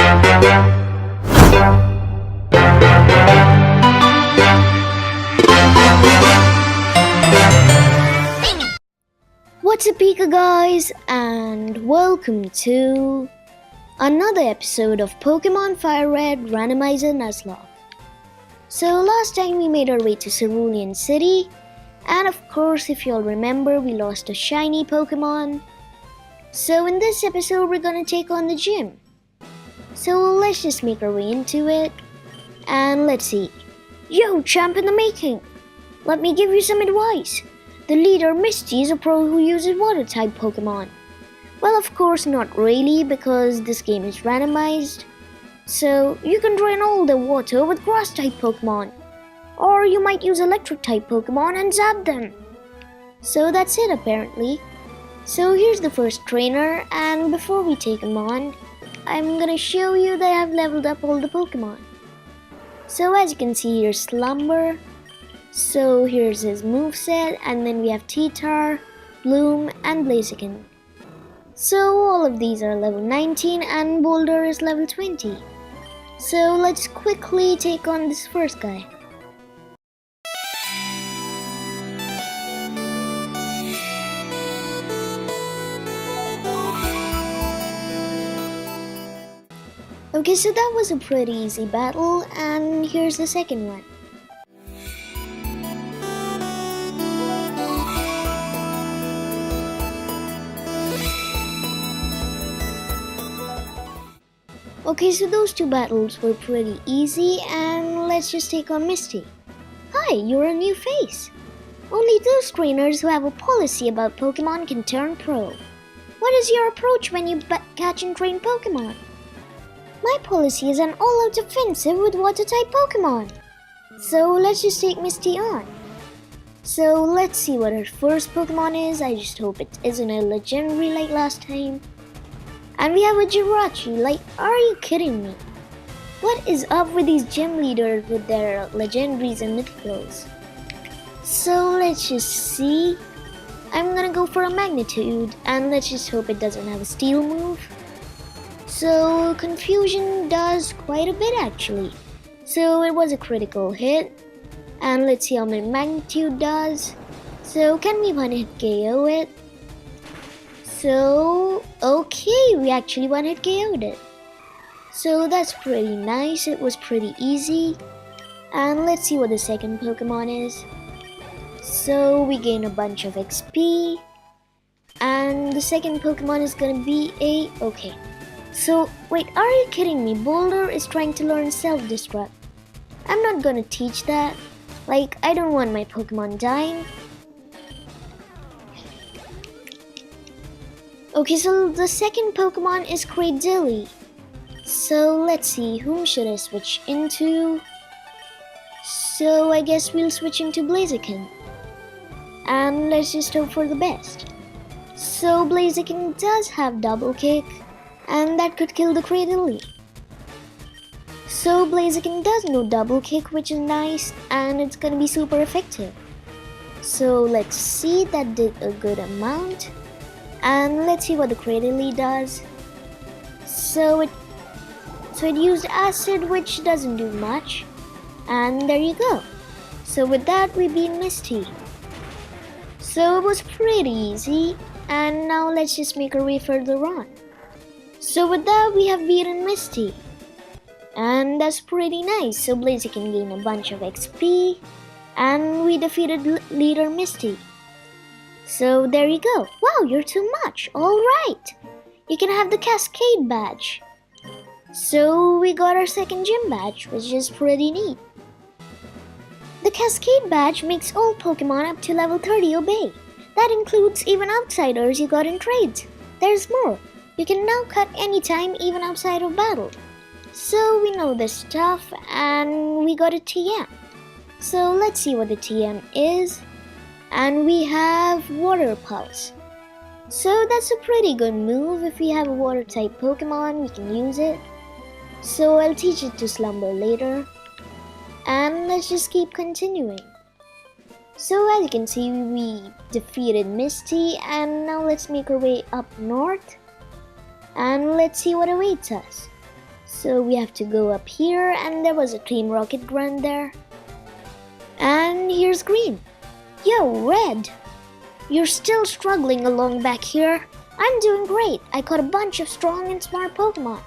What's up, Pika guys, and welcome to another episode of Pokemon FireRed Randomizer Nuzlocke. So last time we made our way to Cerulean City, and of course if you all remember we lost a shiny Pokemon. So in this episode we're gonna take on the gym. So let's just make our way into it, and let's see. Yo, champ in the making! Let me give you some advice. The leader, Misty, is a pro who uses water-type Pokemon. Well, of course not really, because this game is randomized. So, you can drain all the water with grass-type Pokemon. Or you might use electric-type Pokemon and zap them. So that's it apparently. So here's the first trainer, and before we take him on, I'm gonna show you that I've leveled up all the Pokemon. So as you can see, here's Slumber. So here's his moveset, and then we have T-Tar, Bloom, and Blaziken. So all of these are level 19 and Boulder is level 20. So let's quickly take on this first guy. Okay, so that was a pretty easy battle, and here's the second one. Okay, so those two battles were pretty easy, and let's just take on Misty. Hi, you're a new face. Only those trainers who have a policy about Pokemon can turn pro. What is your approach when you catch and train Pokemon? My policy is an all-out offensive with water-type Pokemon. So let's just take Misty on. So let's see what her first Pokemon is. I just hope it isn't a legendary like last time. And we have a Jirachi. Like, are you kidding me? What is up with these gym leaders with their legendaries and mythicals? So let's just see. I'm gonna go for a magnitude, and let's just hope it doesn't have a steel move. So confusion does quite a bit actually. So it was a critical hit. And let's see how many magnitude does. So can we one hit KO it? So, okay, we actually one-hit KO'd it. So that's pretty nice, it was pretty easy. And let's see what the second Pokemon is. So we gain a bunch of XP. And the second Pokemon is gonna be okay. So, wait, are you kidding me? Boulder is trying to learn self-destruct. I'm not gonna teach that. Like, I don't want my Pokemon dying. Okay, so the second Pokemon is Cradily. So let's see, whom should I switch into? So I guess we'll switch into Blaziken. And let's just hope for the best. So Blaziken does have double kick, and that could kill the Cradily. So Blaziken does know double kick, which is nice, and it's gonna be super effective. So let's see, that did a good amount. And let's see what the Cradily does. So it used acid, which doesn't do much. And there you go. So with that we beat Misty. So it was pretty easy. And now let's just make our way further on. So with that we have beaten Misty. And that's pretty nice. So Blaziken gain a bunch of XP. And we defeated leader Misty. So there you go. Wow, you're too much. Alright. You can have the Cascade badge. So we got our second gym badge, which is pretty neat. The Cascade badge makes all Pokemon up to level 30 obey. That includes even outsiders you got in trades. There's more. You can now cut anytime, even outside of battle. So we know this stuff, and we got a TM. So let's see what the TM is. And we have Water Pulse. So that's a pretty good move. If we have a water type Pokemon, we can use it. So I'll teach it to Slumber later. And let's just keep continuing. So as you can see, we defeated Misty, and now let's make our way up north. And let's see what awaits us. So we have to go up here, and there was a Team Rocket grunt there. And here's Green. Yo, Red! You're still struggling along back here. I'm doing great. I caught a bunch of strong and smart Pokemon.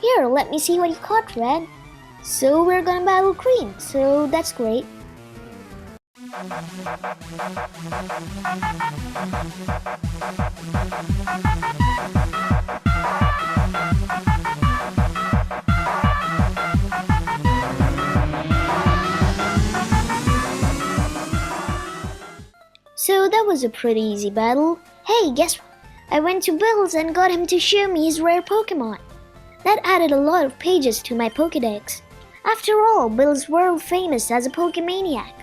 Here, let me see what you caught, Red. So we're gonna battle Green, so that's great. So that was a pretty easy battle. Hey, guess what? I went to Bill's and got him to show me his rare Pokemon. That added a lot of pages to my Pokédex. After all, Bill's world famous as a Pokemaniac.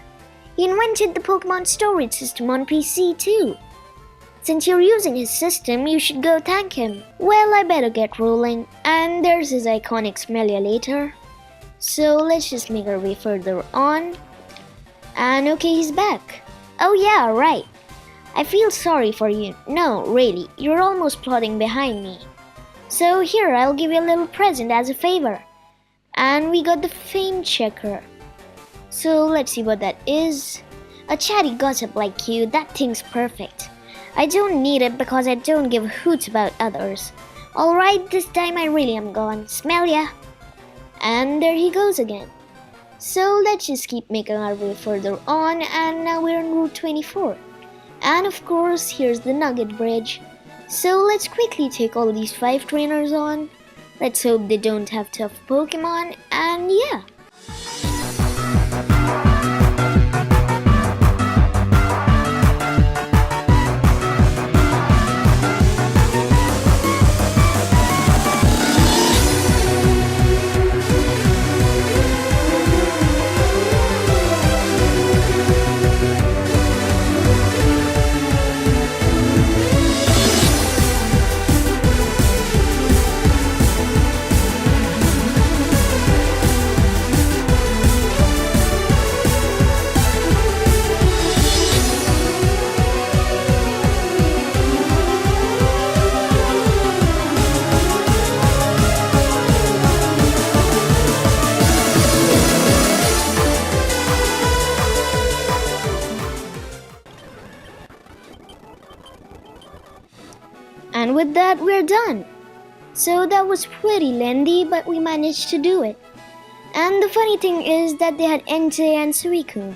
He invented the Pokemon storage system on PC too. Since you're using his system, you should go thank him. Well, I better get rolling, and there's his iconic Smellialator. So let's just make our way further on. And okay, he's back. Oh yeah, right. I feel sorry for you. No, really, you're almost plotting behind me. So here, I'll give you a little present as a favor. And we got the Fame Checker. So let's see what that is. A chatty gossip like you, that thing's perfect. I don't need it because I don't give hoots about others. Alright, this time I really am gone. Smell ya! And there he goes again. So let's just keep making our way further on, and now we're on Route 24. And of course, here's the Nugget Bridge. So let's quickly take all these 5 trainers on. Let's hope they don't have tough Pokemon, and yeah. And with that, we're done. So that was pretty lengthy, but we managed to do it. And the funny thing is that they had Entei and Suicune.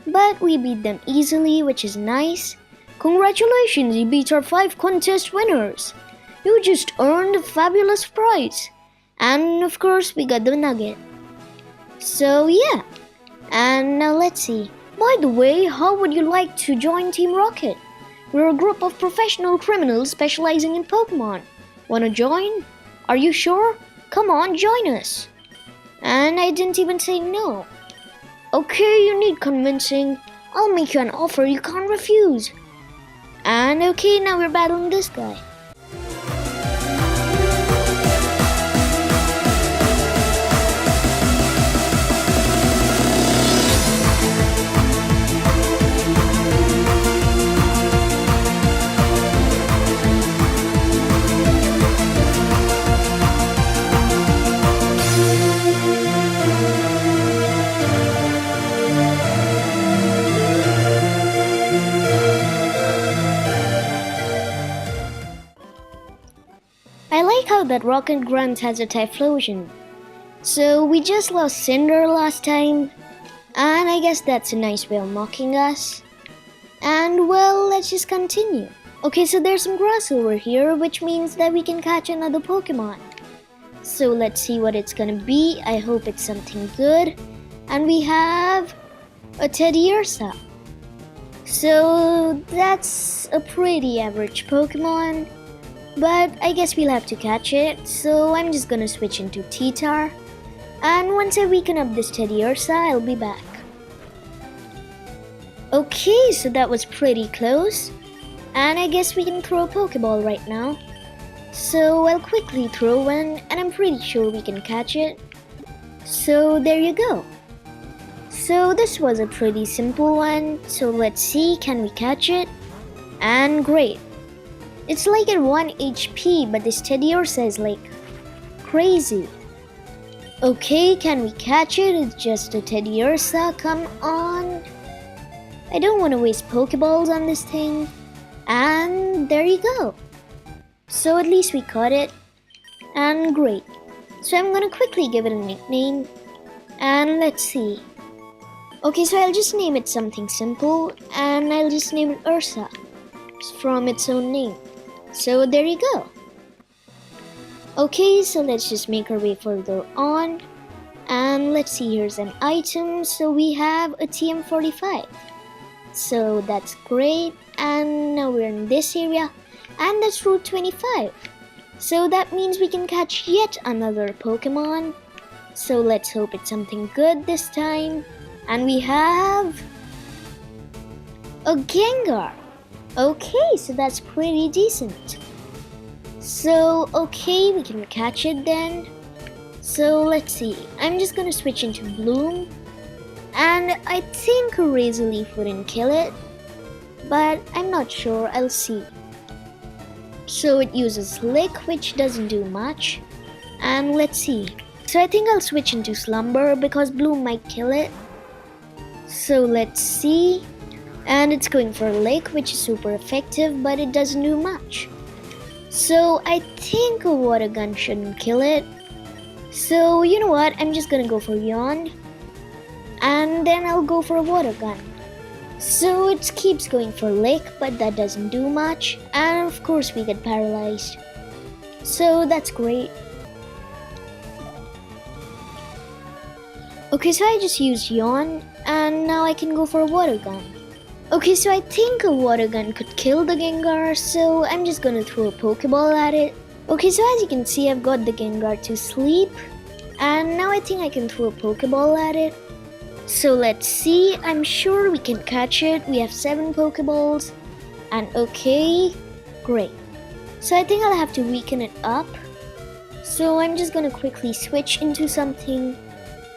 But we beat them easily, which is nice. Congratulations, you beat our 5 contest winners. You just earned a fabulous prize. And of course, we got the nugget. So yeah. And now let's see. By the way, how would you like to join Team Rocket? We're a group of professional criminals specializing in Pokemon. Wanna join? Are you sure? Come on, join us. And I didn't even say no. Okay, you need convincing. I'll make you an offer you can't refuse. And okay, now we're battling this guy. I like how that Rocket Grunt has a Typhlosion. So we just lost Cinder last time, and I guess that's a nice way of mocking us. And well, let's just continue. Okay, so there's some grass over here, which means that we can catch another Pokemon. So let's see what it's gonna be. I hope it's something good. And we have a Teddiursa. So that's a pretty average Pokemon. But I guess we'll have to catch it, so I'm just gonna switch into T-Tar. And once I weaken up this Teddiursa, I'll be back. Okay, so that was pretty close. And I guess we can throw a Pokeball right now. So I'll quickly throw one, and I'm pretty sure we can catch it. So there you go. So this was a pretty simple one, so let's see, can we catch it? And great. It's like at 1 HP, but this Teddiursa is like crazy. Okay, can we catch it? It's just a Teddy Ursa, come on. I don't want to waste Pokeballs on this thing. And there you go. So at least we caught it. And great. So I'm gonna quickly give it a nickname. And let's see. Okay, so I'll just name it something simple. And I'll just name it Ursa. From its own name. So there you go. Okay, so let's just make our way further on. And let's see, here's an item. So we have a TM45. So that's great. And now we're in this area. And that's Route 25. So that means we can catch yet another Pokemon. So let's hope it's something good this time. And we have a Gengar. Okay, so that's pretty decent. So, okay, we can catch it then. So, let's see. I'm just gonna switch into Bloom. And I think a Razor Leaf wouldn't kill it. But I'm not sure, I'll see. So, it uses Lick, which doesn't do much. And let's see. So, I think I'll switch into Slumber because Bloom might kill it. So, let's see. And it's going for Lick, which is super effective, but it doesn't do much. So I think a Water Gun shouldn't kill it. So you know what, I'm just gonna go for Yawn. And then I'll go for a Water Gun. So it keeps going for Lick, but that doesn't do much. And of course we get paralyzed. So that's great. Okay, so I just used Yawn, and now I can go for a Water Gun. Okay, so I think a Water Gun could kill the Gengar, so I'm just gonna throw a Pokeball at it. Okay, so as you can see, I've got the Gengar to sleep. And now I think I can throw a Pokeball at it. So let's see, I'm sure we can catch it. We have 7 Pokeballs. And okay, great. So I think I'll have to weaken it up. So I'm just gonna quickly switch into something.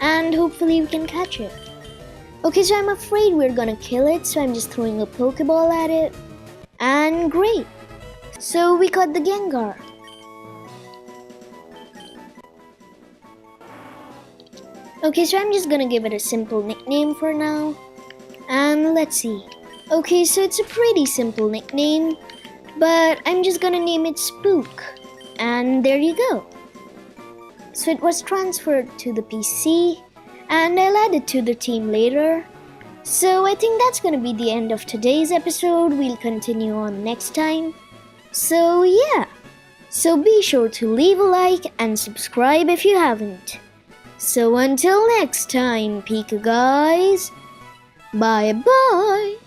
And hopefully we can catch it. Okay, so I'm afraid we're gonna kill it, so I'm just throwing a Pokeball at it. And great! So we caught the Gengar. Okay, so I'm just gonna give it a simple nickname for now. And let's see. Okay, so it's a pretty simple nickname, but I'm just gonna name it Spook. And there you go. So it was transferred to the PC. And I'll add it to the team later. So I think that's gonna be the end of today's episode. We'll continue on next time. So yeah. So be sure to leave a like and subscribe if you haven't. So until next time, Pika guys. Bye bye.